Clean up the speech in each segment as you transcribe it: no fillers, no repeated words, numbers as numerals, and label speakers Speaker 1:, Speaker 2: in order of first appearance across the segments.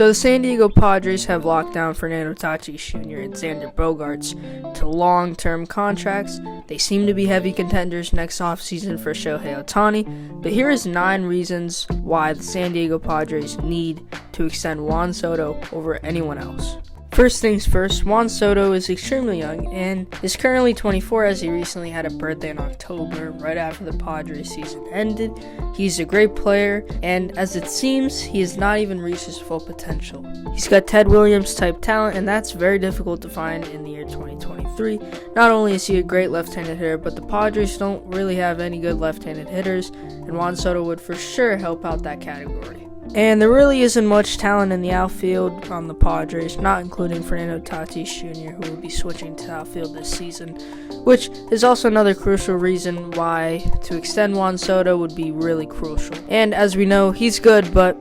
Speaker 1: So the San Diego Padres have locked down Fernando Tatis Jr. and Xander Bogaerts to long-term contracts. They seem to be heavy contenders next offseason for Shohei Ohtani, but here is 9 reasons why the San Diego Padres need to extend Juan Soto over anyone else. First things first, Juan Soto is extremely young and is currently 24 as he recently had a birthday in October, right after the Padres season ended. He's a great player, and as it seems, he has not even reached his full potential. He's got Ted Williams type talent, and that's very difficult to find in the year 2023. Not only is he a great left-handed hitter, but the Padres don't really have any good left-handed hitters, and Juan Soto would for sure help out that category. And there really isn't much talent in the outfield on the Padres, not including Fernando Tatis Jr., who will be switching to outfield this season, which is also another crucial reason why to extend Juan Soto would be really crucial. And as we know, he's good, but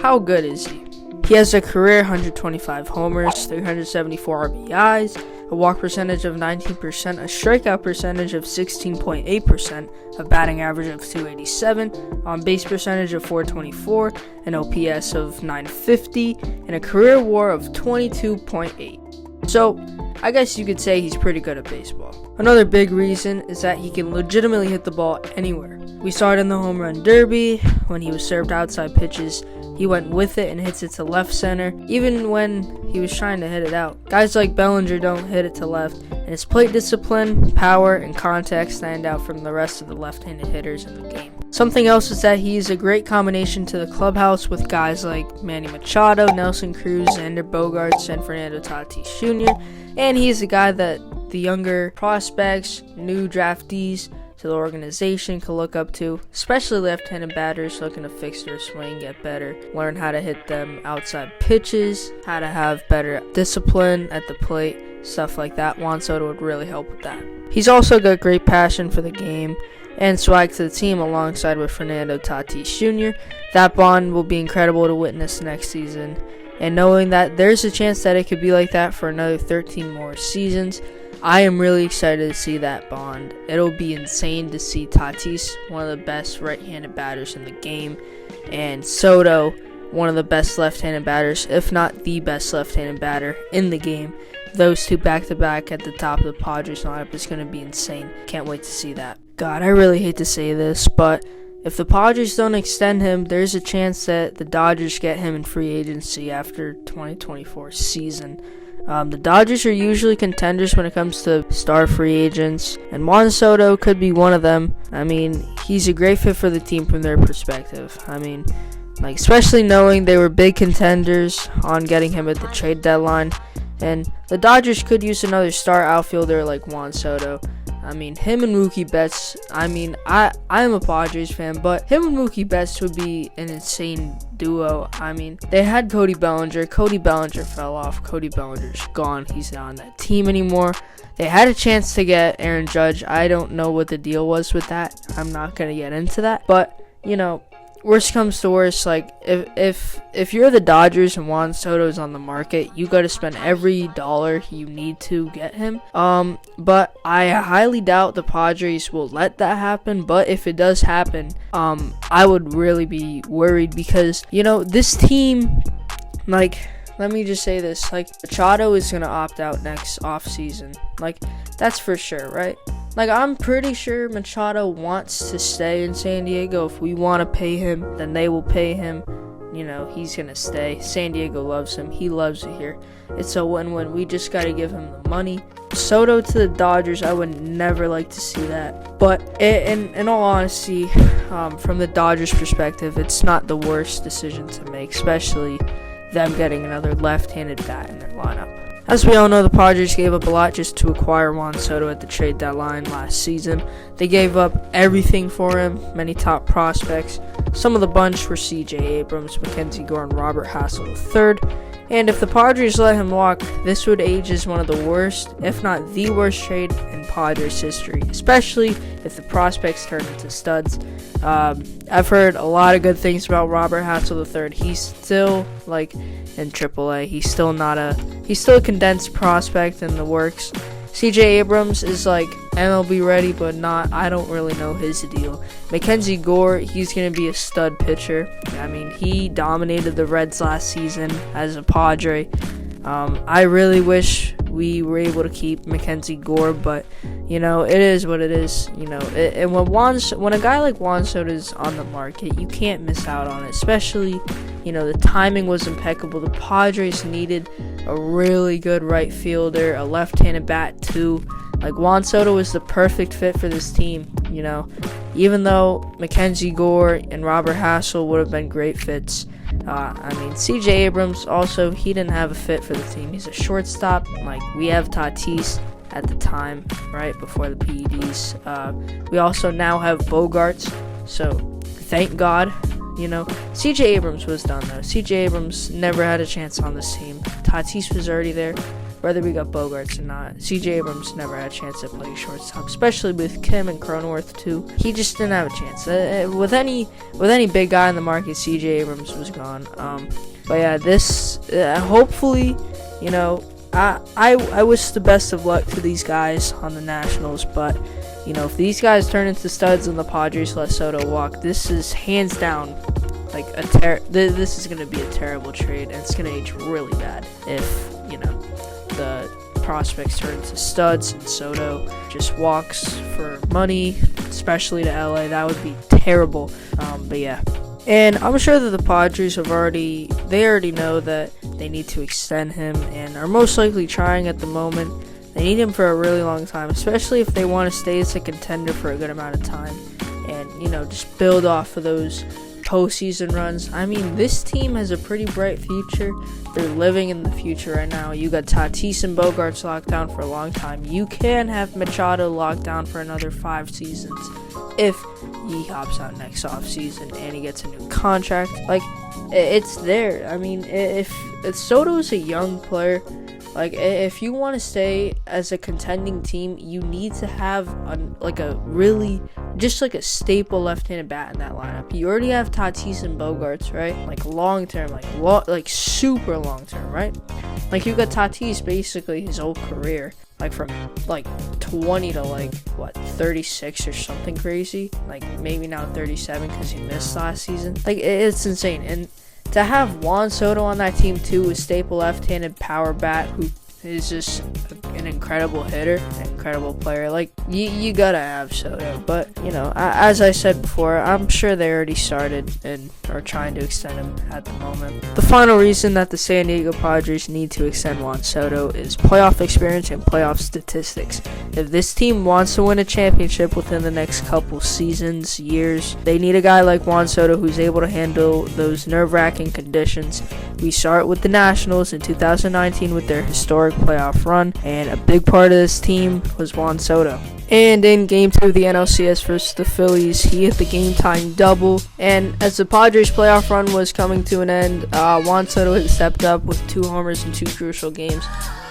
Speaker 1: how good is he? He has a career 125 homers, 374 RBIs, a walk percentage of 19%, a strikeout percentage of 16.8%, a batting average of 287, on base percentage of 424, an OPS of 950, and a career WAR of 22.8. So, I guess you could say he's pretty good at baseball. Another big reason is that he can legitimately hit the ball anywhere. We saw it in the home run derby when he was served outside pitches. He went with it and hits it to left center, even when he was trying to hit it out. Guys like Bellinger don't hit it to left, and his plate discipline, power, and contact stand out from the rest of the left-handed hitters in the game. Something else is that he's a great combination to the clubhouse with guys like Manny Machado, Nelson Cruz, Xander Bogaerts, and Fernando Tatis Jr., and he's a guy that the younger prospects, new draftees, to the organization can look up to, especially left-handed batters looking to fix their swing, get better, learn how to hit them outside pitches, how to have better discipline at the plate, stuff like that. Juan Soto would really help with that. He's also got great passion for the game and swag to the team alongside with Fernando Tatis Jr. That bond will be incredible to witness next season, and knowing that there's a chance that it could be like that for another 13 more seasons, I am really excited to see that bond. It'll be insane to see Tatis, one of the best right-handed batters in the game, and Soto, one of the best left-handed batters, if not the best left-handed batter in the game. Those two back-to-back at the top of the Padres lineup is going to be insane. Can't wait to see that. God, I really hate to say this, but if the Padres don't extend him, there's a chance that the Dodgers get him in free agency after 2024 season. The Dodgers are usually contenders when it comes to star free agents, and Juan Soto could be one of them. I mean, he's a great fit for the team from their perspective. I mean, especially knowing they were big contenders on getting him at the trade deadline, and the Dodgers could use another star outfielder like Juan Soto. I mean, him and Mookie Betts, I'm a Padres fan, but him and Mookie Betts would be an insane duo. I mean, they had Cody Bellinger. Cody Bellinger fell off. Cody Bellinger's gone. He's not on that team anymore. They had a chance to get Aaron Judge. I don't know what the deal was with that. I'm not going to get into that. But, worst comes to worst, if you're the Dodgers and Juan Soto's on the market, you got to spend every dollar you need to get him. But I highly doubt the Padres will let that happen. But if it does happen, I would really be worried because, this team, let me just say this, Machado is going to opt out next offseason. That's for sure, right? I'm pretty sure Machado wants to stay in San Diego. If we want to pay him, then they will pay him. He's going to stay. San Diego loves him. He loves it here. It's a win-win. We just got to give him the money. Soto to the Dodgers, I would never like to see that. But in all honesty, from the Dodgers' perspective, it's not the worst decision to make, especially them getting another left-handed bat in their lineup. As we all know, the Padres gave up a lot just to acquire Juan Soto at the trade deadline last season. They gave up everything for him, many top prospects. Some of the bunch were C.J. Abrams, Mackenzie Gore, and Robert Hassel III. And if the Padres let him walk, this would age as one of the worst, if not the worst trade in Padres history, especially if the prospects turn into studs. I've heard a lot of good things about Robert Hassel III. He's still in AAA. He's still a condensed prospect in the works. CJ Abrams is like MLB ready, but not. I don't really know his deal. Mackenzie Gore, he's going to be a stud pitcher. I mean, he dominated the Reds last season as a Padre. I really wish we were able to keep Mackenzie Gore, but it is what it is. And when a guy like Juan Soto is on the market, you can't miss out on it. Especially, the timing was impeccable. The Padres needed a really good right fielder, a left-handed bat too. Like, Juan Soto was the perfect fit for this team. Even though Mackenzie Gore and Robert Hassel would have been great fits. CJ Abrams also, he didn't have a fit for the team. He's a shortstop. Like, we have Tatis at the time, right before the PEDs. We also now have Bogarts, so thank God. CJ Abrams was done though. CJ Abrams never had a chance on this team. Tatis was already there. Whether we got Bogarts or not, CJ Abrams never had a chance to play shortstop, especially with Kim and Cronenworth too. He just didn't have a chance. With any big guy in the market, CJ Abrams was gone. But yeah, this hopefully, I wish the best of luck to these guys on the Nationals. But if these guys turn into studs and the Padres let Soto walk, this is hands down like this is gonna be a terrible trade, and it's gonna age really bad if the prospects turn into studs and Soto just walks for money, especially to LA. That would be terrible. But yeah. And I'm sure that the Padres already know that they need to extend him and are most likely trying at the moment. They need him for a really long time, especially if they want to stay as a contender for a good amount of time and, just build off of those postseason runs. I mean, this team has a pretty bright future. They're living in the future right now. You got Tatis and Bogarts locked down for a long time. You can have Machado locked down for another 5 seasons if he hops out next offseason and he gets a new contract. Like, it's there. I mean, if Soto's a young player, like, if you want to stay as a contending team, you need to have a staple left-handed bat in that lineup. You already have Tatis and Bogarts, right? Like, long-term, like super long-term, right? Like, you got Tatis basically his whole career, like from 20 to 36 or something crazy. Like, maybe now 37 because he missed last season. Like, it's insane. And to have Juan Soto on that team too, a staple left-handed power bat who is just an incredible hitter, an incredible player. Like, you gotta have Soto. But, as I said before, I'm sure they already started and are trying to extend him at the moment. The final reason that the San Diego Padres need to extend Juan Soto is playoff experience and playoff statistics. If this team wants to win a championship within the next couple seasons, years, they need a guy like Juan Soto who's able to handle those nerve-wracking conditions. We start with the Nationals in 2019 with their historic playoff run, and a big part of this team was Juan Soto. And in Game 2 of the NLCS versus the Phillies, he hit the game-tying double. And as the Padres' playoff run was coming to an end, Juan Soto had stepped up with 2 homers in 2 crucial games.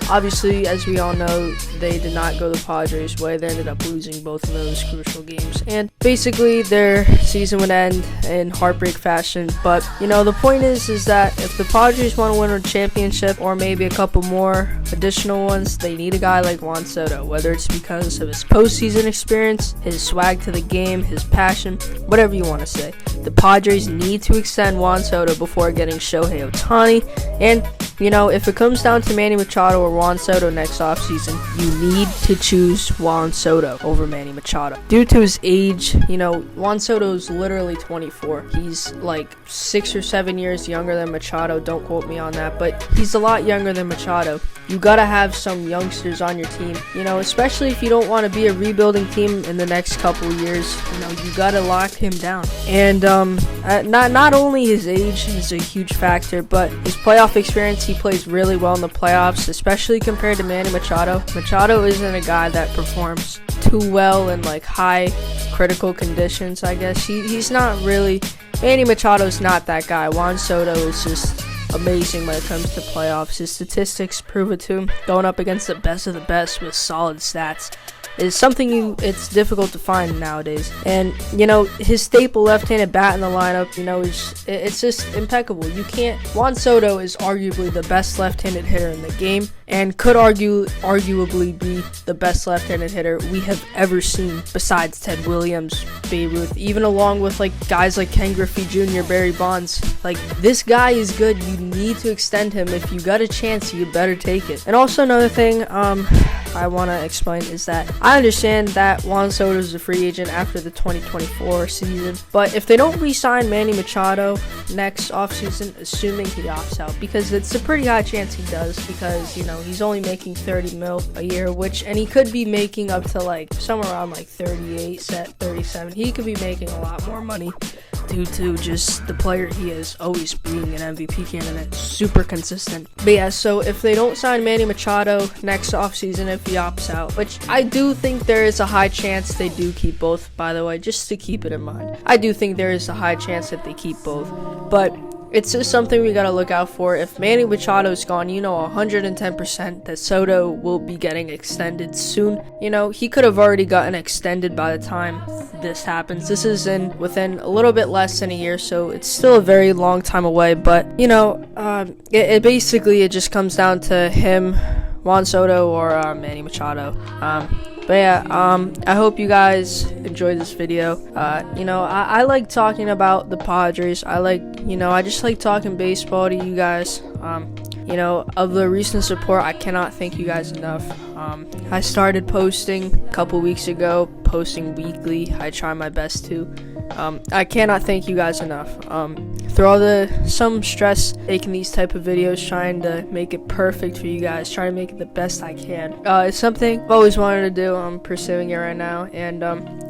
Speaker 1: Obviously, as we all know, they did not go the Padres' way. They ended up losing both of those crucial games. And basically, their season would end in heartbreak fashion. But, the point is that if the Padres want to win a championship or maybe a couple more additional ones, they need a guy like Juan Soto. Whether it's because of his postseason experience, his swag to the game, his passion, whatever you want to say. The Padres need to extend Juan Soto before getting Shohei Ohtani. And, if it comes down to Manny Machado or Juan Soto next offseason, you need to choose Juan Soto over Manny Machado. Due to his age, Juan Soto is literally 24. He's like 6 or 7 years younger than Machado. Don't quote me on that, but he's a lot younger than Machado. You gotta have some youngsters on your team, especially if you don't want to be a rebuilding team in the next couple of years. You gotta lock him down. And not only his age is a huge factor, but his playoff experience. He plays really well in the playoffs, especially compared to Manny Machado. Machado isn't a guy that performs too well in high critical conditions, I guess. He's not really. Manny Machado's not that guy. Juan Soto is just amazing when it comes to playoffs. His statistics prove it to him. Going up against the best of the best with solid stats is something it's difficult to find nowadays. And his staple left-handed bat in the lineup, it's just impeccable. Juan Soto is arguably the best left-handed hitter in the game, and could arguably be the best left-handed hitter we have ever seen besides Ted Williams, Babe Ruth, even along with like guys like Ken Griffey Jr., Barry Bonds. Like, this guy is good. You need to extend him. If you got a chance, you better take it. And also another thing I want to explain is that I understand that Juan Soto is a free agent after the 2024 season, but if they don't re-sign Manny Machado next offseason, assuming he opts out, because it's a pretty high chance he does, because, you know, he's only making $30 million a year, and he could be making up to like somewhere around like 38, 37. He could be making a lot more money due to just the player he is, always being an MVP candidate, super consistent. But yeah, so if they don't sign Manny Machado next offseason, if he opts out, which I do think there is a high chance they do keep both, by the way, just to keep it in mind. I do think there is a high chance that they keep both, but it's just something we gotta look out for. If Manny Machado is gone, you know 110% that Soto will be getting extended soon. You know, he could have already gotten extended by the time this happens. This is within a little bit less than a year, so it's still a very long time away. But, you know, it basically just comes down to him, Juan Soto, or Manny Machado. But yeah, I hope you guys enjoyed this video. You know, I like talking about the Padres. I just like talking baseball to you guys. You know, of the recent support, I cannot thank you guys enough. I started posting a couple weeks ago, posting weekly. I try my best to. I cannot thank you guys enough. Through all some stress making these type of videos, trying to make it perfect for you guys, trying to make it the best I can. It's something I've always wanted to do. I'm pursuing it right now. And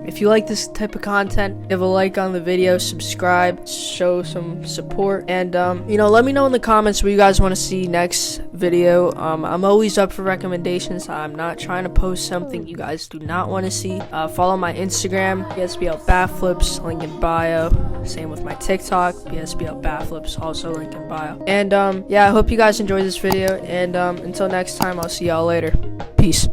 Speaker 1: if you like this type of content, give a like on the video, subscribe, show some support, and you know, let me know in the comments what you guys want to see next video. I'm always up for recommendations. I'm not trying to post something you guys do not want to see. Follow my Instagram, BSBL Bat Flips, link in bio. Same with my TikTok, BSBL Bat Flips, also link in bio. And yeah, I hope you guys enjoyed this video, and until next time, I'll see y'all later. Peace.